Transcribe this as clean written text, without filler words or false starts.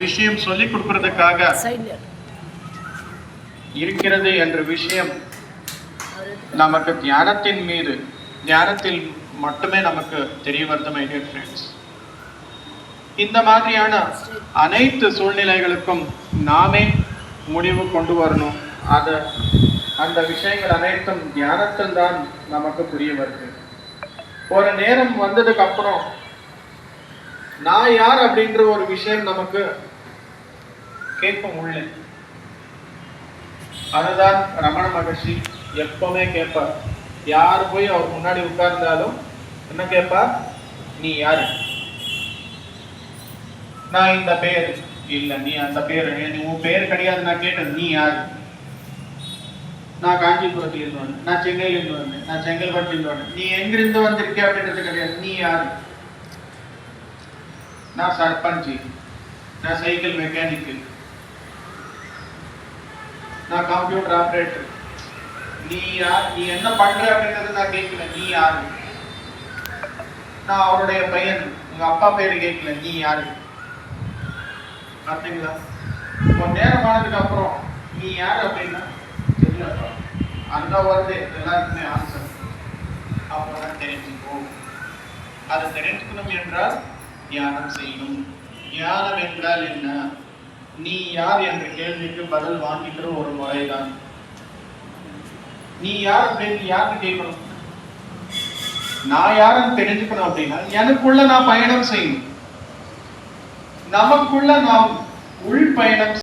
விஷயம் சொல்லிக் கொடுக்கிறதுக்காக இருக்கிறது என்ற விஷயம் நமக்கு தியானத்தில் மட்டுமே நமக்கு தெரிய வருது மை டியர் ஃப்ரெண்ட்ஸ். இந்த மாதிரியான அனைத்து சூழ்நிலைகளுக்கும் நாமே முடிவு கொண்டு வரணும். அந்த விஷயங்கள் அனைத்தும் தியானத்தில் தான் நமக்கு புரிய வருது. ஒரு நேரம் வந்ததுக்கு அப்புறம் நான் யார் அப்படின்ற ஒரு விஷயம் நமக்கு கேட்கும் உள்ள. அதுதான் ரமண மகர்ஷி எப்பவுமே கேட்பார். யார் போய் அவர் முன்னாடி உட்கார்ந்தாலும் என்ன கேட்பார்? நீ யாரு? நான் இந்த பேர் இல்ல, நீ அந்த பேர், உன் பேர் கிடையாது. நான் கேட்டது நீ யாரு? நான் காஞ்சிபுரத்துல இருந்து வந்தேன், நான் சென்னையில இருந்து வந்தேன், நான் செங்கல்பட்டுல இருந்து வந்தேன். நீ எங்கிருந்து வந்திருக்க அப்படின்றது கிடையாது. நீ யாரு? நான் சர்பஞ்சி, நான் சைக்கிள் மெக்கானிக்கு, நான் கம்ப்யூட்டர் ஆபரேட்டர். நீ யார்? நீ என்ன பண்ற அப்படின்றது நான் கேட்கல. நீ யாரு? நான் அவருடைய பையன், உங்க அப்பா பேரு கேட்கல. நீ யாரு? பார்த்தீங்களா? கொஞ்ச நேரம் ஆனதுக்கு அப்புறம் நீ யாரு அப்படின்னா தெரியலப்பா. அந்த வருது எல்லாருக்குமே ஆன்சர். அப்பதான் தெரிஞ்சுக்கோ. அதை தெரிஞ்சுக்கணும் என்றால் தியானம் செய்யணும். தியானம் என்றால் என்ன? நீ யார் என்ற கேள்விக்கு பதில் வாங்கிக்கிற ஒரு முறைதான். நீ யார் அப்படின்னு யாருக்கு கேட்கணும்? நான் யாருன்னு தெரிஞ்சுக்கணும் அப்படின்னா எனக்குள்ள நான் பயணம் செய்யணும். நமக்குள்ள நாம் உள் பயணம்